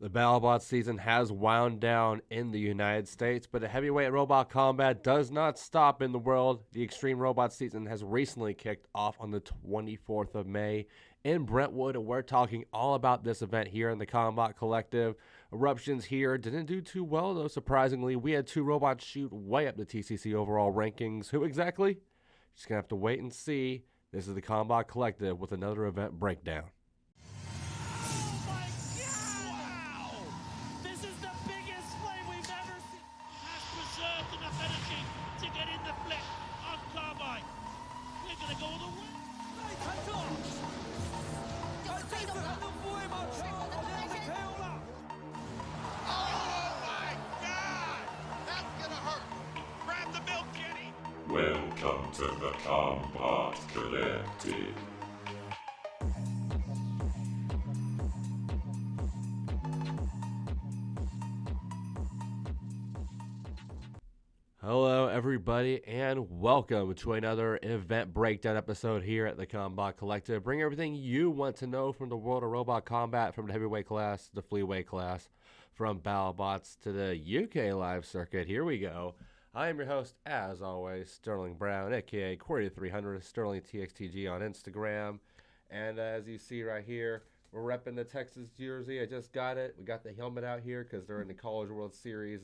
The Battlebots season has wound down in the United States, but the heavyweight robot combat does not stop in the world. The Extreme Robot season has recently kicked off on the 24th of May in Brentwood, and we're talking all about this event here in the Combot Collective. Eruptions here didn't do too well, though, surprisingly. We had two robots shoot way up the TCC overall rankings. Who exactly? Just going to have to wait and see. This is the Combot Collective with another event breakdown. Welcome to the Combot Collective. Hello everybody and welcome to another event breakdown episode here at the Combot Collective. Bring everything you want to know from the world of robot combat, from the heavyweight class to the fleaweight class, from Battlebots to the UK live circuit. Here we go. I am your host, as always, Sterling Brown, aka Corey300, Sterling TXTG on Instagram. And as you see right here, we're repping the Texas jersey. I just got it. We got the helmet out here because they're in the College World Series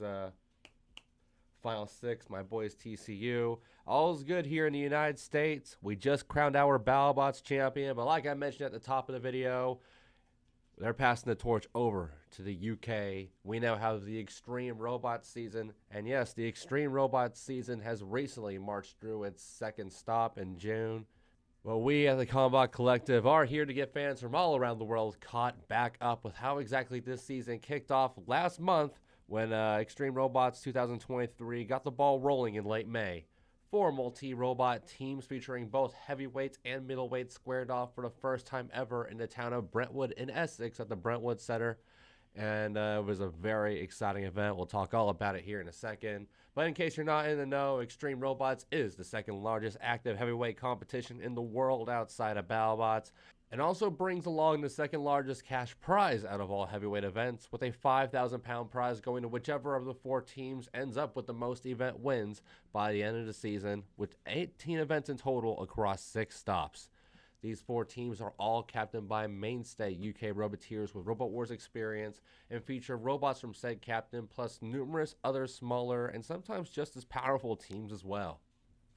Final Six. My boys TCU. All's good here in the United States. We just crowned our Battlebots champion, but like I mentioned at the top of the video, they're passing the torch over to the UK. We now have the Extreme Robot season. And yes, the Extreme Robot season has recently marched through its second stop in June. Well, we at the Combot Collective are here to get fans from all around the world caught back up with how exactly this season kicked off last month when Extreme Robots 2023 got the ball rolling in late May. 4 multi-robot teams featuring both heavyweights and middleweights squared off for the first time ever in the town of Brentwood in Essex at the Brentwood Center. And it was a very exciting event. We'll talk all about it here in a second. But in case you're not in the know, Extreme Robots is the second largest active heavyweight competition in the world outside of Battlebots. And also brings along the second largest cash prize out of all heavyweight events, with a 5,000 pound prize going to whichever of the 4 teams ends up with the most event wins by the end of the season, with 18 events in total across 6 stops. These 4 teams are all captained by mainstay UK Roboteers with Robot Wars experience and feature robots from said captain, plus numerous other smaller and sometimes just as powerful teams as well.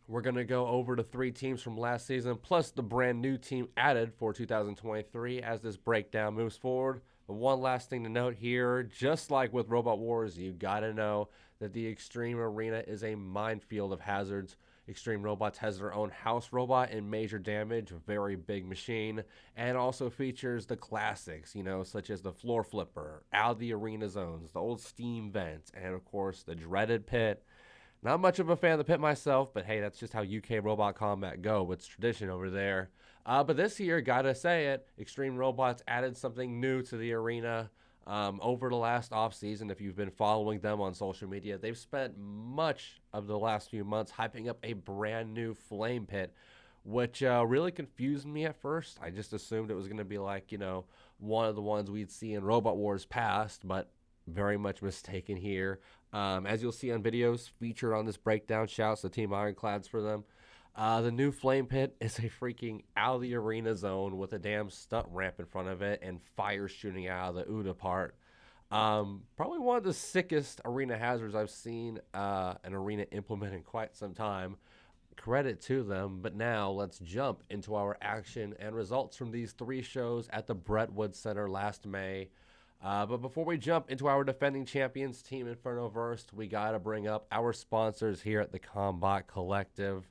We're going to go over the 3 teams from last season, plus the brand new team added for 2023 as this breakdown moves forward. But one last thing to note here, just like with Robot Wars, you got to know that the Extreme Arena is a minefield of hazards. Extreme Robots has their own house robot in Major Damage, a very big machine, and also features the classics, such as the floor flipper, out of the arena zones, the old steam vents, and of course the dreaded pit. Not much of a fan of the pit myself, but hey, that's just how UK Robot Combat go. It's tradition over there. But this year, gotta say it, Extreme Robots added something new to the arena over the last off-season. If you've been following them on social media, they've spent much of the last few months hyping up a brand new flame pit, which really confused me at first. I just assumed it was going to be like, one of the ones we'd see in Robot Wars past, but very much mistaken here. As you'll see on videos featured on this breakdown, shouts to Team Ironclads for them. The new flame pit is a freaking out of the arena zone with a damn stunt ramp in front of it and fire shooting out of the OODA part. Probably one of the sickest arena hazards I've seen an arena implement in quite some time. Credit to them, but now let's jump into our action and results from these 3 shows at the Brentwood Center last May. But before we jump into our defending champions, Team Infernoverse, we got to bring up our sponsors here at the Combot Collective.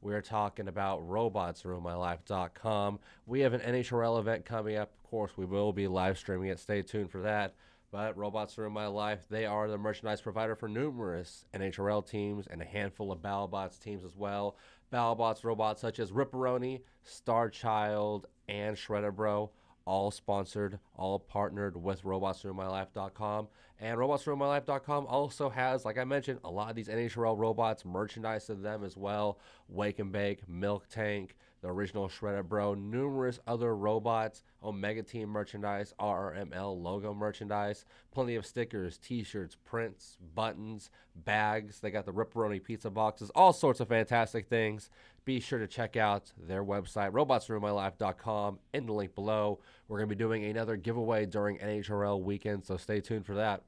We're talking about robotsruinmylife.com. We have an NHRL event coming up. Of course, we will be live streaming it. Stay tuned for that. But Robots Ruin My Life, they are the merchandise provider for numerous NHRL teams and a handful of Battlebots teams as well. Battlebots robots such as Ripperoni, Starchild, and Shredder Bro, all sponsored, all partnered with robotsruinmylife.com. And robotsruinmylife.com also has, like I mentioned, a lot of these NHRL robots, merchandise of them as well. Wake and Bake, Milk Tank, the original Shredder Bro, numerous other robots, Omega Team merchandise, RRML logo merchandise, plenty of stickers, t-shirts, prints, buttons, bags. They got the Ripperoni pizza boxes, all sorts of fantastic things. Be sure to check out their website, robotsruinmylife.com, in the link below. We're going to be doing another giveaway during NHRL weekend, so stay tuned for that.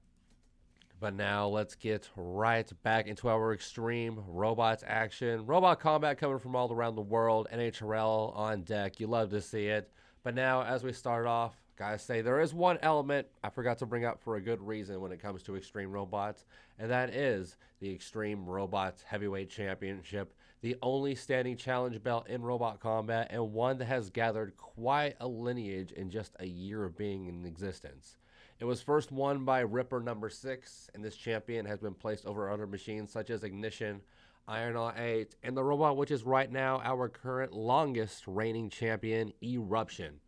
But now let's get right back into our extreme robots action. Robot combat coming from all around the world. NHRL on deck. You love to see it. But now, as we start off, gotta say there is one element I forgot to bring up for a good reason when it comes to extreme robots, and that is the Extreme Robots Heavyweight Championship, the only standing challenge belt in robot combat, and one that has gathered quite a lineage in just a year of being in existence. It was first won by Ripper number 6, and this champion has been placed over other machines such as Ignition, Iron 8, and the robot which is right now our current longest reigning champion, Eruption.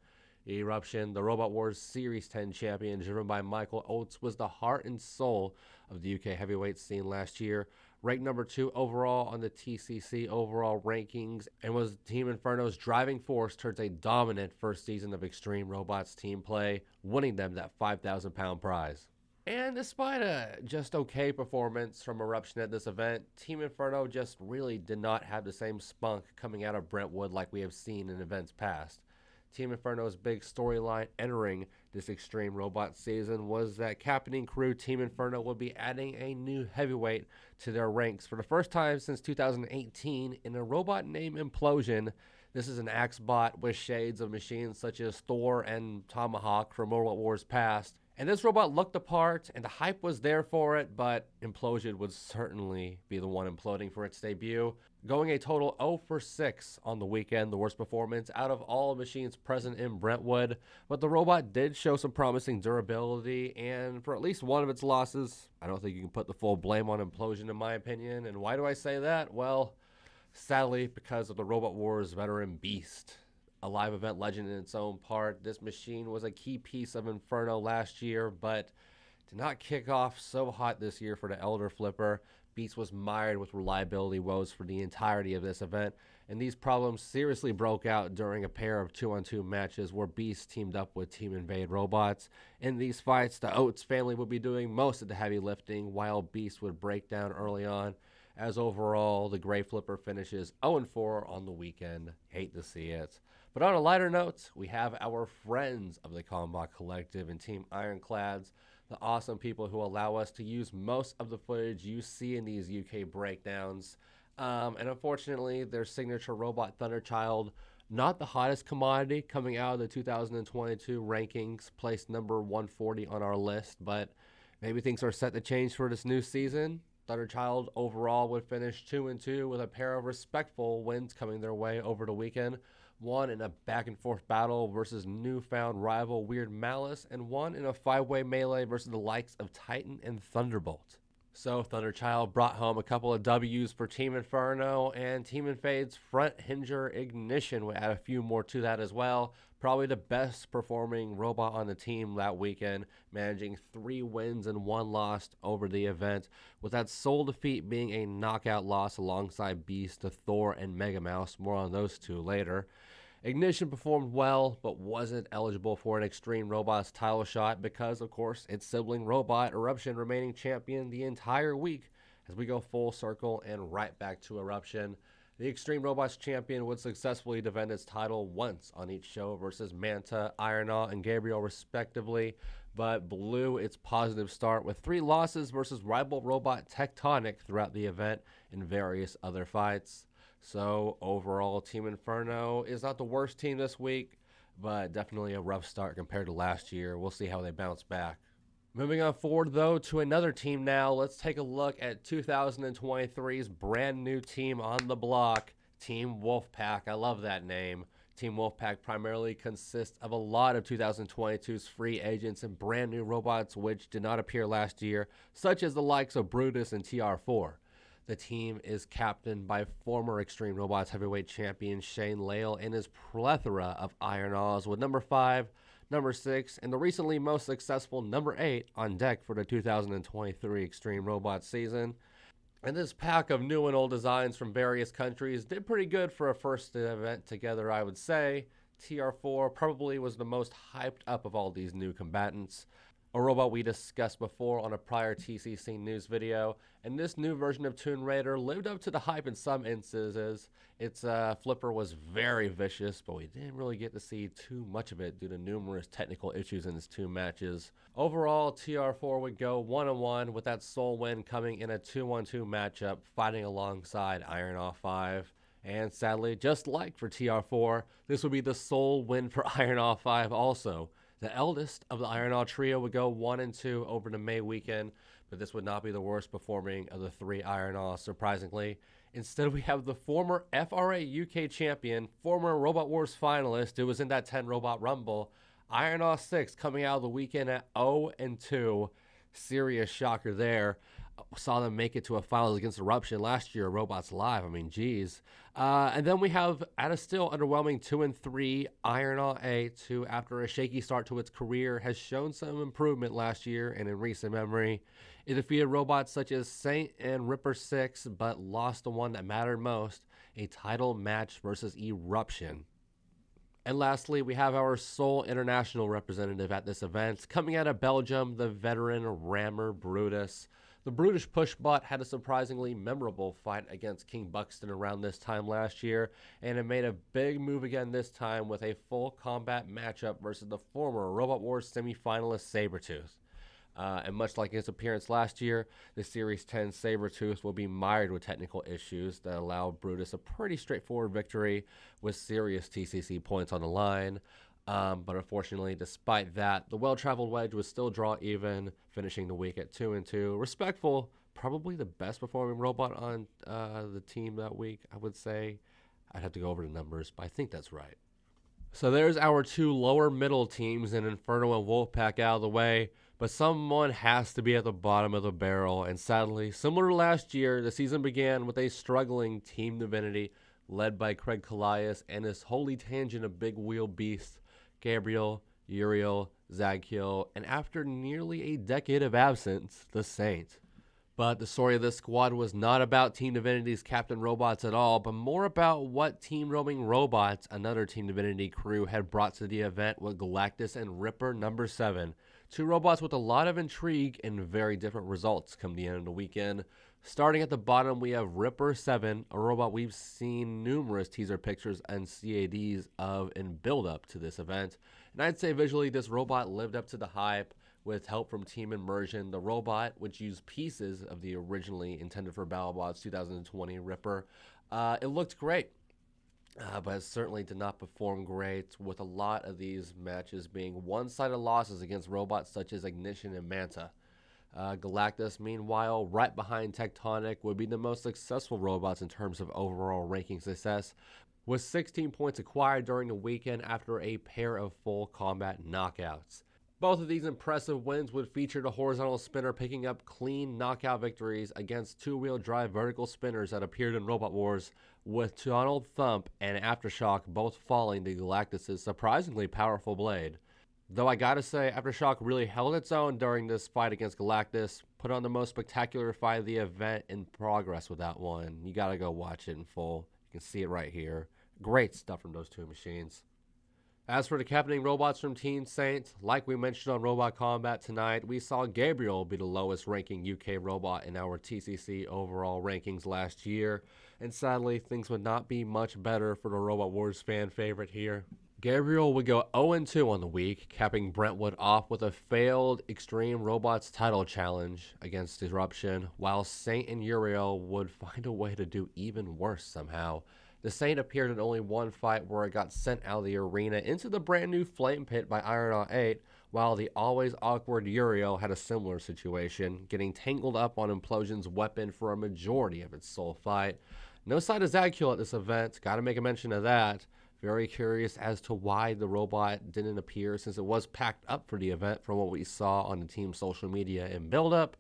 Eruption, the Robot Wars Series 10 champion, driven by Michael Oates, was the heart and soul of the UK heavyweight scene last year, ranked number 2 overall on the TCC overall rankings, and was Team Inferno's driving force towards a dominant first season of Extreme Robots team play, winning them that 5,000-pound prize. And despite a just okay performance from Eruption at this event, Team Inferno just really did not have the same spunk coming out of Brentwood like we have seen in events past. Team Inferno's big storyline entering this Extreme Robot season was that captaining crew Team Inferno would be adding a new heavyweight to their ranks for the first time since 2018 in a robot named Implosion. This is an Axebot with shades of machines such as Thor and Tomahawk from Robot Wars past. And this robot looked the part, and the hype was there for it, but Implosion would certainly be the one imploding for its debut, going a total 0 for 6 on the weekend, the worst performance out of all machines present in Brentwood. But the robot did show some promising durability, and for at least one of its losses, I don't think you can put the full blame on Implosion in my opinion. And why do I say that? Well, sadly, because of the Robot Wars veteran Beast. A live event legend in its own part, this machine was a key piece of Inferno last year, but did not kick off so hot this year for the Elder Flipper. Beast was mired with reliability woes for the entirety of this event, and these problems seriously broke out during a pair of 2-on-2 matches where Beast teamed up with Team Invade robots. In these fights, the Oates family would be doing most of the heavy lifting, while Beast would break down early on, as overall the Gray Flipper finishes 0-4 on the weekend. Hate to see it. But on a lighter note, we have our friends of the Combot Collective and Team Ironclads, the awesome people who allow us to use most of the footage you see in these UK breakdowns. And unfortunately, their signature robot Thunderchild, not the hottest commodity coming out of the 2022 rankings, placed number 140 on our list, but maybe things are set to change for this new season. Thunderchild overall would finish 2-2 with a pair of respectful wins coming their way over the weekend. One in a back-and-forth battle versus newfound rival Weird Malice, and one in a 5-way melee versus the likes of Titan and Thunderbolt. So Thunderchild brought home a couple of W's for Team Inferno, and Team Invade's front hinger Ignition would add a few more to that as well. Probably the best performing robot on the team that weekend, managing 3 wins and 1 loss over the event, with that sole defeat being a knockout loss alongside Beast to Thor and Mega Mouse. More on those two later. Ignition performed well, but wasn't eligible for an Extreme Robots title shot because, of course, its sibling robot, Eruption, remaining champion the entire week. As we go full circle and right back to Eruption, the Extreme Robots champion would successfully defend its title once on each show versus Manta, Ironaut, and Gabriel respectively, but blew its positive start with 3 losses versus rival robot Tectonic throughout the event and various other fights. So overall, Team Inferno is not the worst team this week, but definitely a rough start compared to last year. We'll see how they bounce back. Moving on forward, though, to another team now. Let's take a look at 2023's brand new team on the block, Team Wolfpack. I love that name. Team Wolfpack primarily consists of a lot of 2022's free agents and brand new robots which did not appear last year, such as the likes of Brutus and TR4. The team is captained by former Extreme Robots heavyweight champion Shane Lale and his plethora of Iron Awes, with number 5, number 6, and the recently most successful number 8 on deck for the 2023 Extreme Robots season. And this pack of new and old designs from various countries did pretty good for a first event together, I would say. TR4 probably was the most hyped up of all these new combatants. A robot we discussed before on a prior TCC news video, and this new version of Tomb Raider lived up to the hype in some instances. Its flipper was very vicious, but we didn't really get to see too much of it due to numerous technical issues in its 2 matches. Overall, TR4 would go 1-1 with that sole win coming in a 2-1-2 matchup, fighting alongside Iron Off 5. And sadly, just like for TR4, this would be the sole win for Iron Off 5 also. The eldest of the Iron All trio would go 1-2 over the May weekend, but this would not be the worst performing of the 3 Iron Alls, surprisingly. Instead, we have the former FRA UK champion, former Robot Wars finalist who was in that 10 Robot Rumble, Iron All 6, coming out of the weekend at 0-2. Serious shocker there. Saw them make it to a finals against Eruption last year, Robots Live. I mean, geez. And then we have, at a still underwhelming 2-3, Iron All 8, who, after a shaky start to its career, has shown some improvement last year and in recent memory. It defeated robots such as Saint and Ripper 6, but lost the one that mattered most, a title match versus Eruption. And lastly, we have our sole international representative at this event, coming out of Belgium, the veteran rammer Brutus. The brutish pushbot had a surprisingly memorable fight against King Buxton around this time last year, and it made a big move again this time with a full combat matchup versus the former Robot Wars semi-finalist Sabretooth. And much like his appearance last year, the Series 10 Sabretooth will be mired with technical issues that allow Brutus a pretty straightforward victory with serious TCC points on the line. But unfortunately, despite that, the well-traveled wedge was still draw even, finishing the week at 2-2. Respectful, probably the best performing robot on the team that week, I would say. I'd have to go over the numbers, but I think that's right. So there's our 2 lower middle teams in Inferno and Wolfpack out of the way, but someone has to be at the bottom of the barrel, and sadly, similar to last year, the season began with a struggling Team Divinity led by Craig Callias and his holy tangent of big wheel beasts, Gabriel, Uriel, Zagkiel, and after nearly a decade of absence, the Saint. But the story of this squad was not about Team Divinity's Captain Robots at all, but more about what Team Roaming Robots, another Team Divinity crew, had brought to the event with Galactus and Ripper number 7. 2 robots with a lot of intrigue and very different results come the end of the weekend. Starting at the bottom, we have Ripper 7, a robot we've seen numerous teaser pictures and CADs of in build-up to this event. And I'd say visually this robot lived up to the hype with help from Team Immersion. The robot, which used pieces of the originally intended for Battlebots 2020 Ripper, it looked great. But it certainly did not perform great, with a lot of these matches being one-sided losses against robots such as Ignition and Manta. Galactus, meanwhile, right behind Tectonic, would be the most successful robots in terms of overall ranking success, with 16 points acquired during the weekend after a pair of full combat knockouts. Both of these impressive wins would feature the horizontal spinner picking up clean knockout victories against 2-wheel drive vertical spinners that appeared in Robot Wars, with Donald Thump and Aftershock both falling to Galactus' surprisingly powerful blade. Though I gotta say, Aftershock really held its own during this fight against Galactus, put on the most spectacular fight of the event in progress with that one. You gotta go watch it in full. You can see it right here. Great stuff from those 2 machines. As for the captaining robots from Team Saint, like we mentioned on Robot Combat tonight, we saw Gabriel be the lowest ranking UK robot in our TCC overall rankings last year, and sadly things would not be much better for the Robot Wars fan favorite here. Gabriel would go 0-2 on the week, capping Brentwood off with a failed Extreme Robots title challenge against Eruption, while Saint and Uriel would find a way to do even worse somehow. The Saint appeared in only one fight where it got sent out of the arena into the brand new Flame Pit by Iron All 8, while the always awkward Uriel had a similar situation, getting tangled up on Implosion's weapon for a majority of its sole fight. No sight of Zagkiel at this event, gotta make a mention of that. Very curious as to why the robot didn't appear, since it was packed up for the event from what we saw on the team's social media and build-up.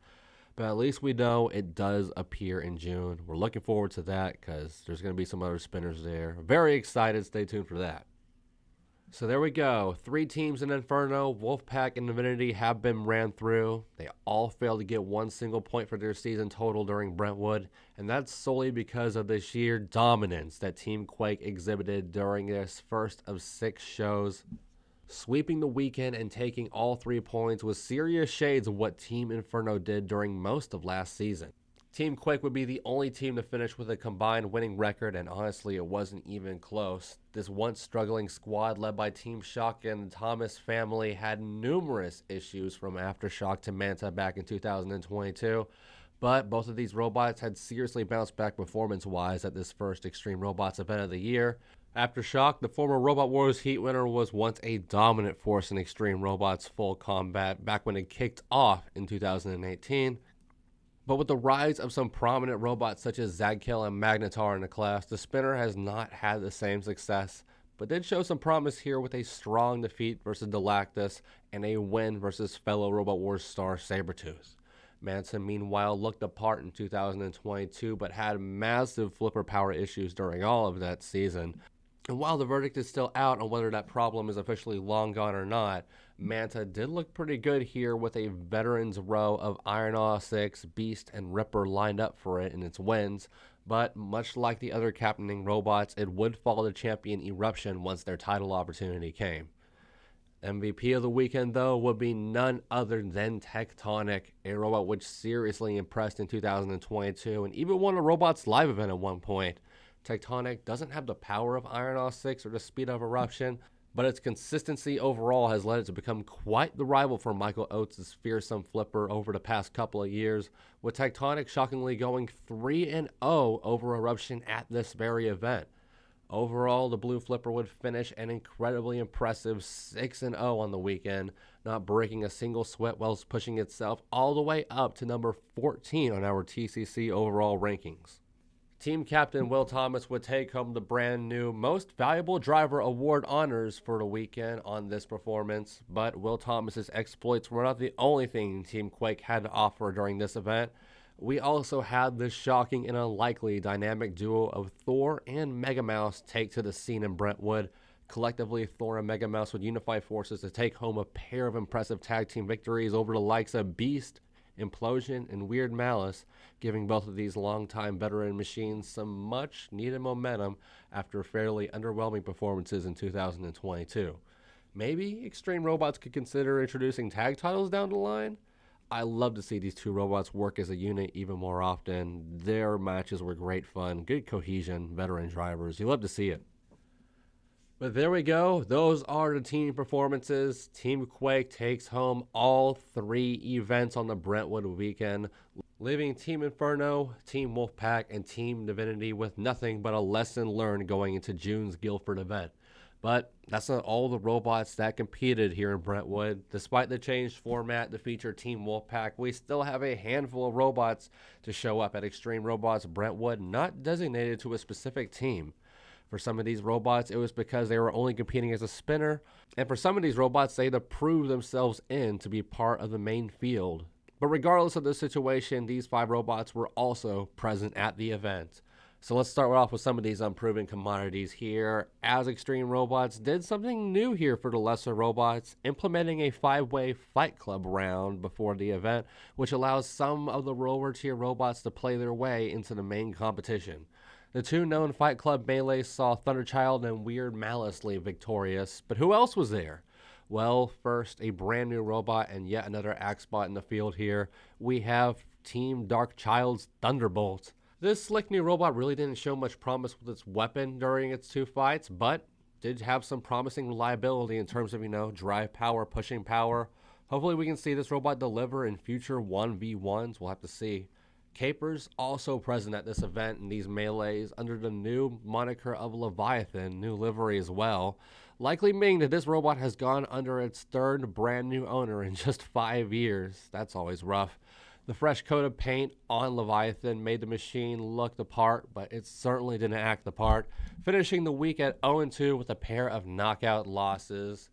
But at least we know it does appear in June. We're looking forward to that because there's going to be some other spinners there. Very excited. Stay tuned for that. So there we go. 3 teams in Inferno, Wolfpack and Divinity have been ran through. They all failed to get one single point for their season total during Brentwood, and that's solely because of the sheer dominance that Team Quake exhibited during this first of 6 shows. Sweeping the weekend and taking all 3 points was serious shades of what Team Inferno did during most of last season. Team Quake would be the only team to finish with a combined winning record, and honestly, it wasn't even close. This once struggling squad led by Team Shock and the Thomas family had numerous issues from Aftershock to Manta back in 2022, but both of these robots had seriously bounced back performance-wise at this first Extreme Robots event of the year. Aftershock, the former Robot Wars Heat winner, was once a dominant force in Extreme Robots Full Combat back when it kicked off in 2018. But with the rise of some prominent robots such as Zagkill and Magnetar in the class, the Spinner has not had the same success, but did show some promise here with a strong defeat versus Galactus and a win versus fellow Robot Wars star Sabretooth. Manta, meanwhile, looked the part in 2022, but had massive flipper power issues during all of that season. And while the verdict is still out on whether that problem is officially long gone or not, Manta did look pretty good here with a veterans row of Iron Awe 6, Beast, and Ripper lined up for it in its wins, but much like the other captaining robots, it would fall to champion Eruption once their title opportunity came. MVP of the weekend, though, would be none other than Tectonic, a robot which seriously impressed in 2022 and even won a Robots Live event at one point. Tectonic doesn't have the power of Iron Awe 6 or the speed of Eruption, but its consistency overall has led it to become quite the rival for Michael Oates' fearsome flipper over the past couple of years, with Tectonic shockingly going 3-0 over Eruption at this very event. Overall, the blue flipper would finish an incredibly impressive 6-0 on the weekend, not breaking a single sweat while pushing itself all the way up to number 14 on our TCC overall rankings. Team captain Will Thomas would take home the brand new Most Valuable Driver Award honors for the weekend on this performance, but Will Thomas's exploits were not the only thing Team Quake had to offer during this event. We also had the shocking and unlikely dynamic duo of Thor and Mega Mouse take to the scene in Brentwood. Collectively, Thor and Mega Mouse would unify forces to take home a pair of impressive tag team victories over the likes of Beast, Implosion, and Weird Malice, giving both of these longtime veteran machines some much needed momentum after fairly underwhelming performances in 2022. Maybe Extreme Robots could consider introducing tag titles down the line? I love to see these two robots work as a unit even more often. Their matches were great fun, good cohesion, veteran drivers. You love to see it. But there we go. Those are the team performances. Team Quake takes home all 3 events on the Brentwood weekend, leaving Team Inferno, Team Wolfpack, and Team Divinity with nothing but a lesson learned going into June's Guildford event. But that's not all the robots that competed here in Brentwood. Despite the changed format to feature Team Wolfpack, we still have a handful of robots to show up at Extreme Robots Brentwood, not designated to a specific team. For some of these robots, it was because they were only competing as a spinner, and for some of these robots, they had to prove themselves in to be part of the main field. But regardless of the situation, these 5 robots were also present at the event. So let's start off with some of these unproven commodities here, as Extreme Robots did something new here for the lesser robots, implementing a 5-way Fight Club round before the event, which allows some of the lower tier robots to play their way into the main competition. The 2 known Fight Club melees saw Thunderchild and Weird Malice leave victorious, but who else was there? Well, first, a brand new robot and yet another Axebot in the field here. We have Team Darkchild's Thunderbolt. This slick new robot really didn't show much promise with its weapon during its 2 fights, but did have some promising reliability in terms of, drive power, pushing power. Hopefully we can see this robot deliver in future 1v1s. We'll have to see. Capers also present at this event in these melees under the new moniker of Leviathan, new livery as well, likely meaning that this robot has gone under its 3rd brand new owner in just 5 years. That's always rough. The fresh coat of paint on Leviathan made the machine look the part, but it certainly didn't act the part, finishing the week at 0-2 with a pair of knockout losses.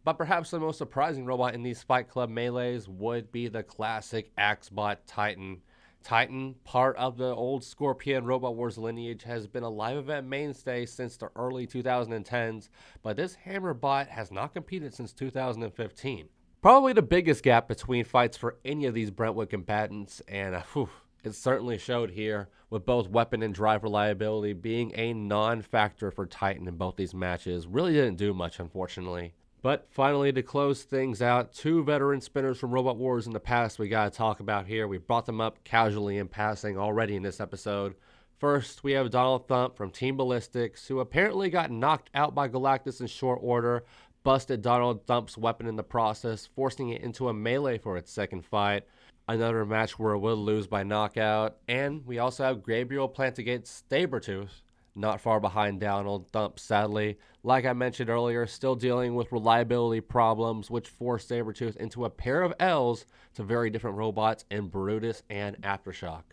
But perhaps the most surprising robot in these Fight Club melees would be the classic Axebot Titan. Titan, part of the old Scorpion Robot Wars lineage, has been a live event mainstay since the early 2010s, but this hammer bot has not competed since 2015. Probably the biggest gap between fights for any of these Brentwood combatants, and it certainly showed here, with both weapon and drive reliability being a non-factor for Titan in both these matches. Really didn't do much, unfortunately. But finally, to close things out, 2 veteran spinners from Robot Wars in the past we got to talk about here. We brought them up casually in passing already in this episode. First, we have Donald Thump from Team Ballistics, who apparently got knocked out by Galactus in short order, busted Donald Thump's weapon in the process, forcing it into a melee for its second fight. Another match where it will lose by knockout. And we also have Gabriel Plantigate's Sabretooth, not far behind Donald Thump, sadly. Like I mentioned earlier, still dealing with reliability problems, which forced Sabretooth into a pair of L's to very different robots in Brutus and Aftershock.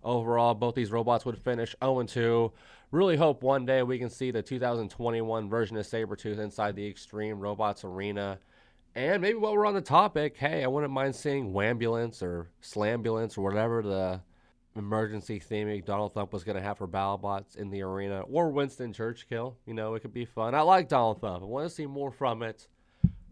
Overall, both these robots would finish 0-2. Really hope one day we can see the 2021 version of Sabretooth inside the Extreme Robots Arena. And maybe while we're on the topic, hey, I wouldn't mind seeing Wambulance or Slambulance or whatever the emergency theming Donald Thump was going to have for Battlebots in the arena, or Winston Churchill. You know, it could be fun. I like Donald Thump. I want to see more from it.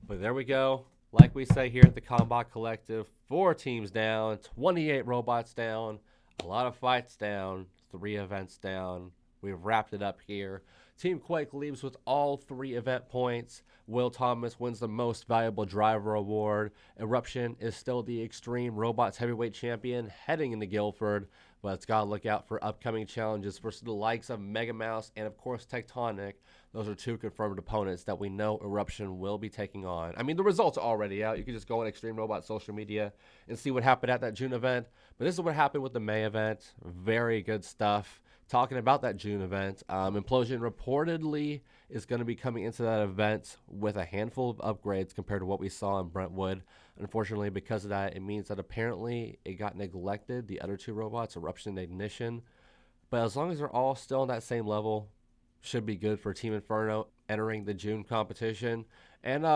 But there we go. Like we say here at the Combot Collective, 4 teams down, 28 robots down, a lot of fights down, 3 events down. We've wrapped it up here. Team Quake leaves with all 3 event points. Will Thomas wins the most valuable driver award. Eruption is still the Extreme Robots heavyweight champion heading into Guilford, but it's got to look out for upcoming challenges versus the likes of Mega Mouse and, of course, Tectonic. Those are 2 confirmed opponents that we know Eruption will be taking on. I mean, the results are already out. You can just go on Extreme Robots social media and see what happened at that June event. But this is what happened with the May event. Very good stuff. Talking about that June event, Implosion reportedly is going to be coming into that event with a handful of upgrades compared to what we saw in Brentwood. Unfortunately, because of that, it means that apparently it got neglected, the other 2 robots, Eruption and Ignition. But as long as they're all still on that same level, should be good for Team Inferno entering the June competition. And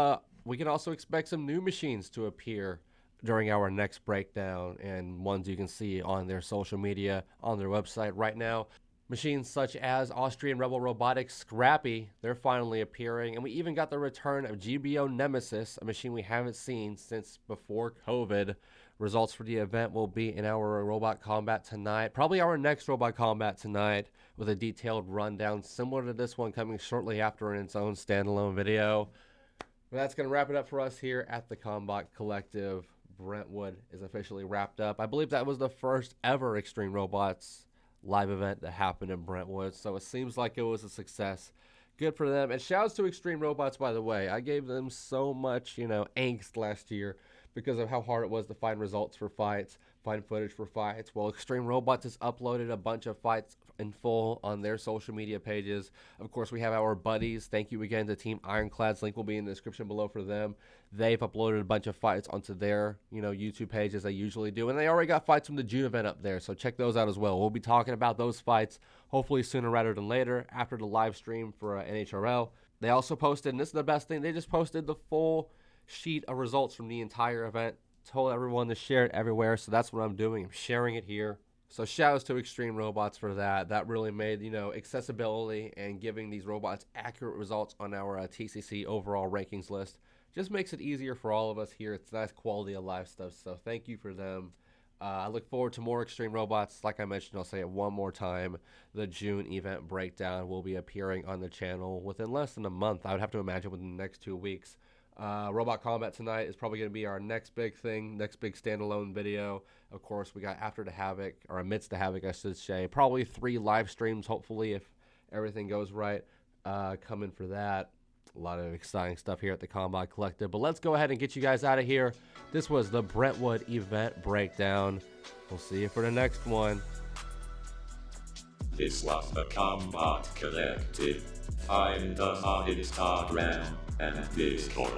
we can also expect some new machines to appear during our next breakdown, and ones you can see on their social media, on their website right now. Machines such as Austrian Rebel Robotics Scrappy, they're finally appearing. And we even got the return of GBO Nemesis, a machine we haven't seen since before COVID. Results for the event will be in our Robot Combat tonight. Probably our next Robot Combat tonight, with a detailed rundown similar to this one coming shortly after in its own standalone video. But that's going to wrap it up for us here at the Combot Collective. Brentwood is officially wrapped up. I believe that was the first ever Extreme Robots live event that happened in Brentwood, so it seems like it was a success. Good for them. And shouts to Extreme Robots, by the way. I gave them so much, angst last year because of how hard it was to find results for fights, find footage for fights. Well, Extreme Robots has uploaded a bunch of fights in full on their social media pages. Of course, we have our buddies. Thank you again to Team Ironclad's link will be in the description below for them. They've uploaded a bunch of fights onto their, YouTube page as they usually do. And they already got fights from the June event up there, so check those out as well. We'll be talking about those fights hopefully sooner rather than later after the live stream for NHRL. They also posted, and this is the best thing, they just posted the full sheet of results from the entire event. Told everyone to share it everywhere, so that's what I'm doing. I'm sharing it here. So shout-outs to Extreme Robots for that. That really made, accessibility and giving these robots accurate results on our TCC overall rankings list just makes it easier for all of us here. It's nice quality of life stuff, so thank you for them. I look forward to more Extreme Robots. Like I mentioned, I'll say it one more time. The June event breakdown will be appearing on the channel within less than a month. I would have to imagine within the next 2 weeks. Robot Combat tonight is probably going to be our next big thing, next big standalone video. Of course, we got After the Havoc, or Amidst the Havoc, I should say. Probably 3 live streams, hopefully, if everything goes right, coming for that. A lot of exciting stuff here at the Combot Collective. But let's go ahead and get you guys out of here. This was the Brentwood event breakdown. We'll see you for the next one. This was the Combot Collective. Find us on Instagram and Discord.